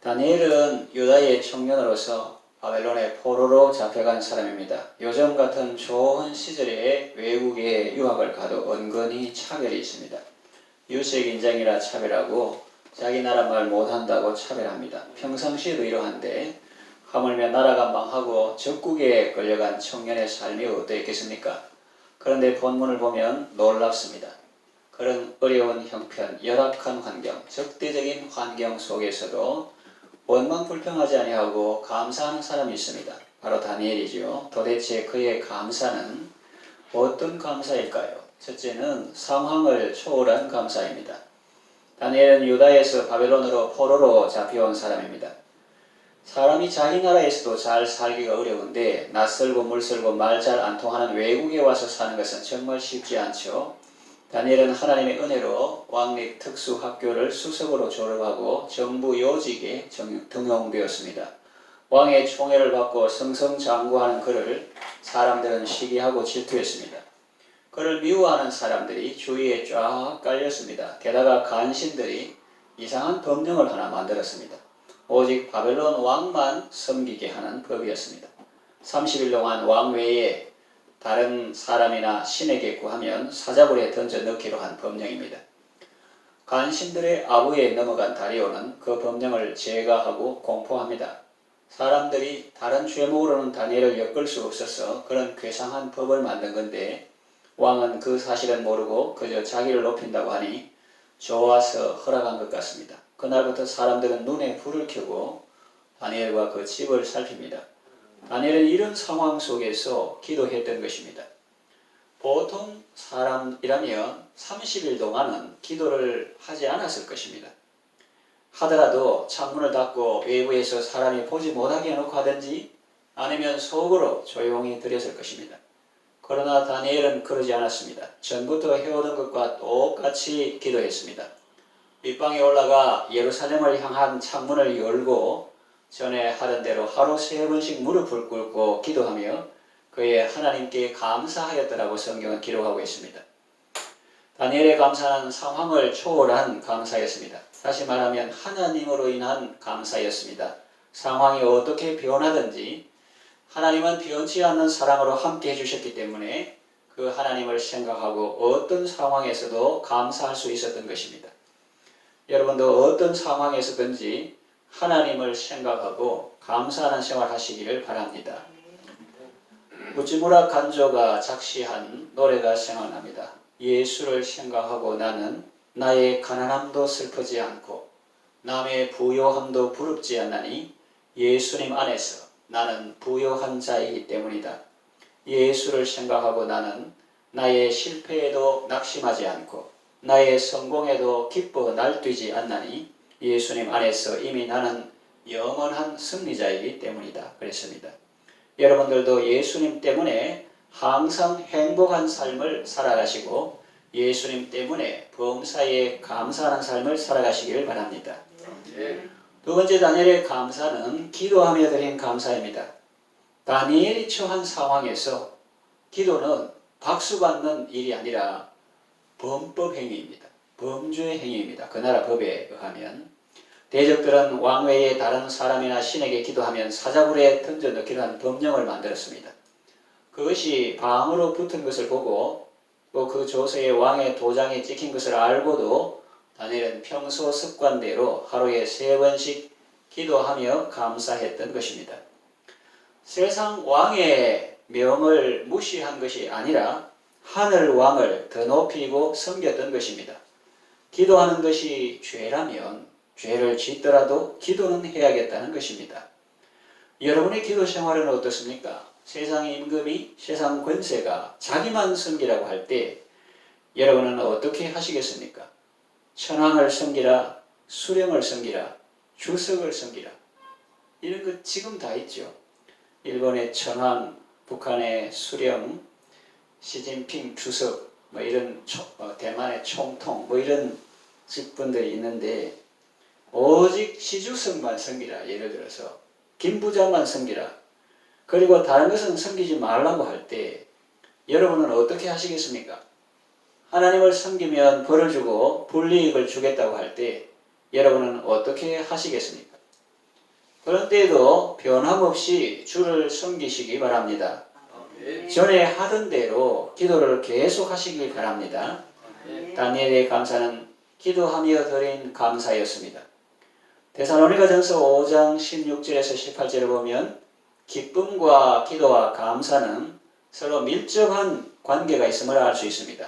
다니엘은 유다의 청년으로서 바벨론의 포로로 잡혀간 사람입니다. 요즘 같은 좋은 시절에 외국에 유학을 가도 은근히 차별이 있습니다. 유색인종이라 차별하고 자기 나라 말 못한다고 차별합니다. 평상시에도 이러한데 하물며 나라가 망하고 적국에 끌려간 청년의 삶이 어떠했겠습니까? 그런데 본문을 보면 놀랍습니다. 그런 어려운 형편, 열악한 환경, 적대적인 환경 속에서도 원망 불평하지 아니하고 감사하는 사람이 있습니다. 바로 다니엘이죠. 도대체 그의 감사는 어떤 감사일까요? 첫째는 상황을 초월한 감사입니다. 다니엘은 유다에서 바벨론으로 포로로 잡혀온 사람입니다. 사람이 자기 나라에서도 잘 살기가 어려운데 낯설고 물설고 말 잘 안 통하는 외국에 와서 사는 것은 정말 쉽지 않죠. 다니엘은 하나님의 은혜로 왕립 특수학교를 수석으로 졸업하고 정부 요직에 등용되었습니다. 왕의 총애를 받고 승승장구하는 그를 사람들은 시기하고 질투했습니다. 그를 미워하는 사람들이 주위에 쫙 깔렸습니다. 게다가 간신들이 이상한 법령을 하나 만들었습니다. 오직 바벨론 왕만 섬기게 하는 법이었습니다. 30일 동안 왕 외에 다른 사람이나 신에게 구하면 사자굴에 던져 넣기로 한 법령입니다. 간신들의 아부에 넘어간 다리오는 그 법령을 제거하고 공포합니다. 사람들이 다른 죄목으로는 다니엘을 엮을 수 없어서 그런 괴상한 법을 만든 건데 왕은 그 사실은 모르고 그저 자기를 높인다고 하니 좋아서 허락한 것 같습니다. 그날부터 사람들은 눈에 불을 켜고 다니엘과 그 집을 살핍니다. 다니엘은 이런 상황 속에서 기도했던 것입니다. 보통 사람이라면 30일 동안은 기도를 하지 않았을 것입니다. 하더라도 창문을 닫고 외부에서 사람이 보지 못하게 해놓고 하든지 아니면 속으로 조용히 드렸을 것입니다. 그러나 다니엘은 그러지 않았습니다. 전부터 해오던 것과 똑같이 기도했습니다. 윗방에 올라가 예루살렘을 향한 창문을 열고 전에 하던 대로 하루 3번씩 무릎을 꿇고 기도하며 그의 하나님께 감사하였더라고 성경은 기록하고 있습니다. 다니엘의 감사는 상황을 초월한 감사였습니다. 다시 말하면 하나님으로 인한 감사였습니다. 상황이 어떻게 변하든지 하나님은 변치 않는 사랑으로 함께 해주셨기 때문에 그 하나님을 생각하고 어떤 상황에서도 감사할 수 있었던 것입니다. 여러분도 어떤 상황에서든지 하나님을 생각하고 감사하는 생활 하시기를 바랍니다. 우찌무라 간조가 작시한 노래가 생각납니다. 예수를 생각하고 나는 나의 가난함도 슬프지 않고 남의 부요함도 부럽지 않나니 예수님 안에서 나는 부요한 자이기 때문이다. 예수를 생각하고 나는 나의 실패에도 낙심하지 않고 나의 성공에도 기뻐 날뛰지 않나니 예수님 안에서 이미 나는 영원한 승리자이기 때문이다. 그랬습니다. 여러분들도 예수님 때문에 항상 행복한 삶을 살아가시고 예수님 때문에 범사에 감사하는 삶을 살아가시기를 바랍니다. 두 번째 다니엘의 감사는 기도하며 드린 감사입니다. 다니엘이 처한 상황에서 기도는 박수받는 일이 아니라 범법 행위입니다. 범죄의 행위입니다. 그 나라 법에 의하면 대적들은 왕 외에 다른 사람이나 신에게 기도하면 사자굴에 던져 넣기로 한 법령을 만들었습니다. 그것이 방으로 붙은 것을 보고 또 그 조서에 왕의 도장이 찍힌 것을 알고도 다니엘은 평소 습관대로 하루에 3번씩 기도하며 감사했던 것입니다. 세상 왕의 명을 무시한 것이 아니라 하늘 왕을 더 높이고 섬겼던 것입니다. 기도하는 것이 죄라면 죄를 짓더라도 기도는 해야겠다는 것입니다. 여러분의 기도 생활은 어떻습니까? 세상 임금이, 세상 권세가 자기만 섬기라고 할 때 여러분은 어떻게 하시겠습니까? 천황을 섬기라, 수령을 섬기라, 주석을 섬기라. 이런 것 지금 다 있죠. 일본의 천황, 북한의 수령, 시진핑 주석, 이런 대만의 총통, 이런 직분들이 있는데 오직 시주석만 섬기라. 예를 들어서 김 부장만 섬기라. 그리고 다른 것은 섬기지 말라고 할 때 여러분은 어떻게 하시겠습니까? 하나님을 섬기면 벌을 주고 불이익을 주겠다고 할 때 여러분은 어떻게 하시겠습니까? 그런 때에도 변함없이 주를 섬기시기 바랍니다. 전에 하던 대로 기도를 계속 하시길 바랍니다. 다니엘의 감사는 기도하며 드린 감사였습니다. 데살로니가전서 5장 16절에서 18절을 보면 기쁨과 기도와 감사는 서로 밀접한 관계가 있음을 알 수 있습니다.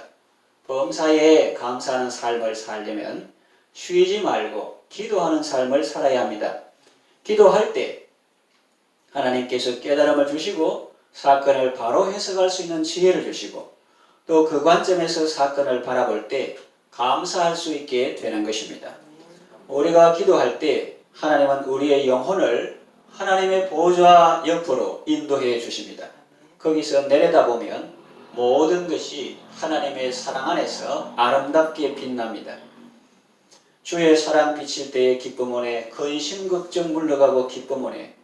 범사에 감사하는 삶을 살려면 쉬지 말고 기도하는 삶을 살아야 합니다. 기도할 때 하나님께서 깨달음을 주시고 사건을 바로 해석할 수 있는 지혜를 주시고 또 그 관점에서 사건을 바라볼 때 감사할 수 있게 되는 것입니다. 우리가 기도할 때 하나님은 우리의 영혼을 하나님의 보좌 옆으로 인도해 주십니다. 거기서 내려다보면 모든 것이 하나님의 사랑 안에서 아름답게 빛납니다. 주의 사랑 비칠 때의 기쁨 오네 근심 걱정 물러가고 기쁨 오네.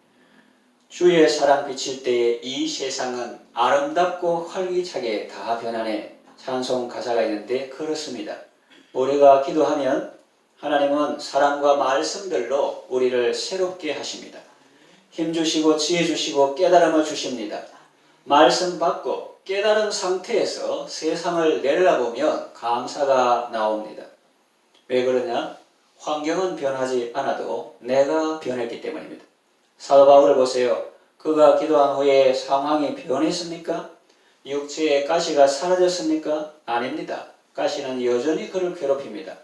주의 사랑 비칠 때에 이 세상은 아름답고 활기차게 다 변하네. 찬송 가사가 있는데 그렇습니다. 우리가 기도하면 하나님은 사랑과 말씀들로 우리를 새롭게 하십니다. 힘주시고 지혜 주시고 깨달음을 주십니다. 말씀 받고 깨달은 상태에서 세상을 내려다보면 감사가 나옵니다. 왜 그러냐? 환경은 변하지 않아도 내가 변했기 때문입니다. 사도 바울을 보세요. 그가 기도한 후에 상황이 변했습니까? 육체의 가시가 사라졌습니까? 아닙니다. 가시는 여전히 그를 괴롭힙니다.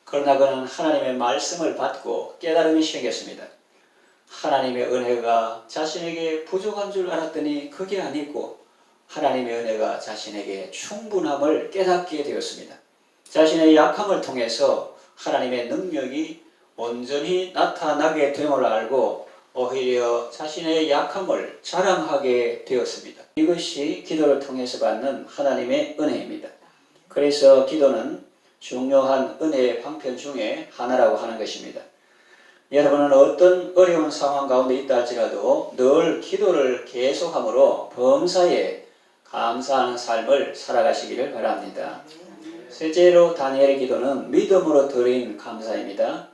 그러나 그는 하나님의 말씀을 받고 깨달음이 생겼습니다. 하나님의 은혜가 자신에게 부족한 줄 알았더니 그게 아니고 하나님의 은혜가 자신에게 충분함을 깨닫게 되었습니다. 자신의 약함을 통해서 하나님의 능력이 온전히 나타나게 됨을 알고 오히려 자신의 약함을 자랑하게 되었습니다. 이것이 기도를 통해서 받는 하나님의 은혜입니다. 그래서 기도는 중요한 은혜의 방편 중에 하나라고 하는 것입니다. 여러분은 어떤 어려운 상황 가운데 있다 할지라도 늘 기도를 계속함으로 범사에 감사하는 삶을 살아가시기를 바랍니다. 셋째로 다니엘의 기도는 믿음으로 드린 감사입니다.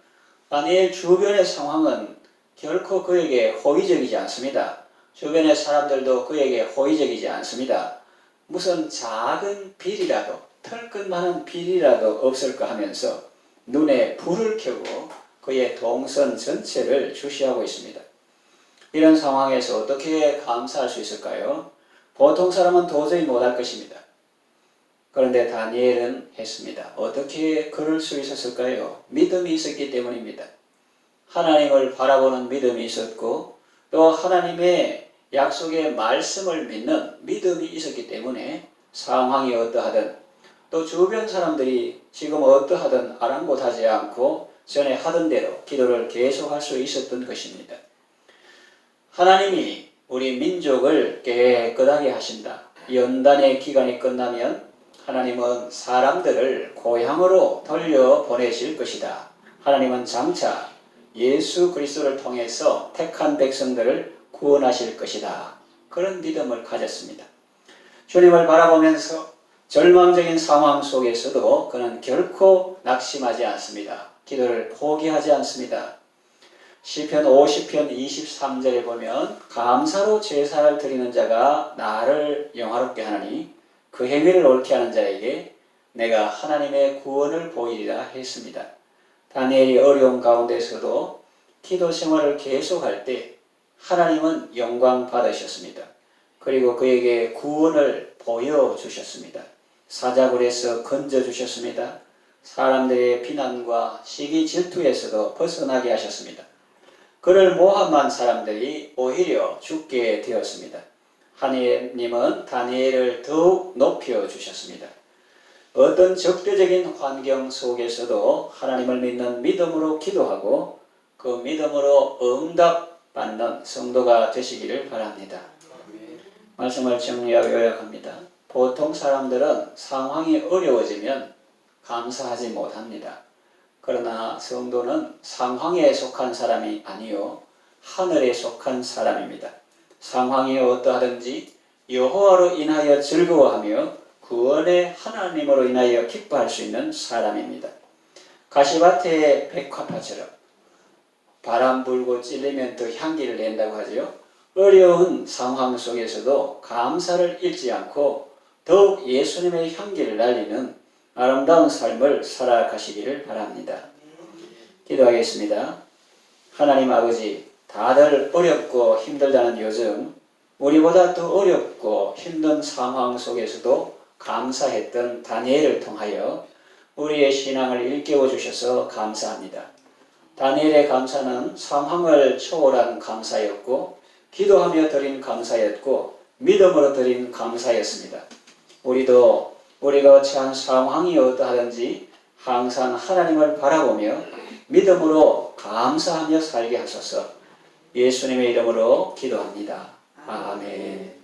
다니엘 주변의 상황은 결코 그에게 호의적이지 않습니다. 주변의 사람들도 그에게 호의적이지 않습니다. 무슨 작은 비리라도 털끝만한 비리라도 없을까 하면서 눈에 불을 켜고 그의 동선 전체를 주시하고 있습니다. 이런 상황에서 어떻게 감사할 수 있을까요? 보통 사람은 도저히 못할 것입니다. 그런데 다니엘은 했습니다. 어떻게 그럴 수 있었을까요? 믿음이 있었기 때문입니다. 하나님을 바라보는 믿음이 있었고 또 하나님의 약속의 말씀을 믿는 믿음이 있었기 때문에 상황이 어떠하든 또 주변 사람들이 지금 어떠하든 아랑곳하지 않고 전에 하던 대로 기도를 계속할 수 있었던 것입니다. 하나님이 우리 민족을 깨끗하게 하신다. 연단의 기간이 끝나면 하나님은 사람들을 고향으로 돌려보내실 것이다. 하나님은 장차 예수 그리스도를 통해서 택한 백성들을 구원하실 것이다. 그런 믿음을 가졌습니다. 주님을 바라보면서 절망적인 상황 속에서도 그는 결코 낙심하지 않습니다. 기도를 포기하지 않습니다. 시편 50편 23절에 보면 감사로 제사를 드리는 자가 나를 영화롭게 하나니 그 행위를 옳게 하는 자에게 내가 하나님의 구원을 보이리라 했습니다. 다니엘이 어려운 가운데서도 기도 생활을 계속할 때 하나님은 영광 받으셨습니다. 그리고 그에게 구원을 보여주셨습니다. 사자굴에서 건져주셨습니다. 사람들의 비난과 시기 질투에서도 벗어나게 하셨습니다. 그를 모함한 사람들이 오히려 죽게 되었습니다. 하나님은 다니엘을 더욱 높여주셨습니다. 어떤 적대적인 환경 속에서도 하나님을 믿는 믿음으로 기도하고 그 믿음으로 응답받는 성도가 되시기를 바랍니다. 말씀을 정리하고 요약합니다. 보통 사람들은 상황이 어려워지면 감사하지 못합니다. 그러나 성도는 상황에 속한 사람이 아니요 하늘에 속한 사람입니다. 상황이 어떠하든지 여호와로 인하여 즐거워하며 구원의 하나님으로 인하여 기뻐할 수 있는 사람입니다. 가시밭의 백화파처럼 바람 불고 찔리면 더 향기를 낸다고 하죠. 어려운 상황 속에서도 감사를 잃지 않고 더욱 예수님의 향기를 날리는 아름다운 삶을 살아가시기를 바랍니다. 기도하겠습니다. 하나님 아버지, 다들 어렵고 힘들다는 요즘 우리보다 더 어렵고 힘든 상황 속에서도 감사했던 다니엘을 통하여 우리의 신앙을 일깨워 주셔서 감사합니다. 다니엘의 감사는 상황을 초월한 감사였고 기도하며 드린 감사였고 믿음으로 드린 감사였습니다. 우리도 우리가 처한 상황이 어떠하든지 항상 하나님을 바라보며 믿음으로 감사하며 살게 하소서. 예수님의 이름으로 기도합니다. 아멘.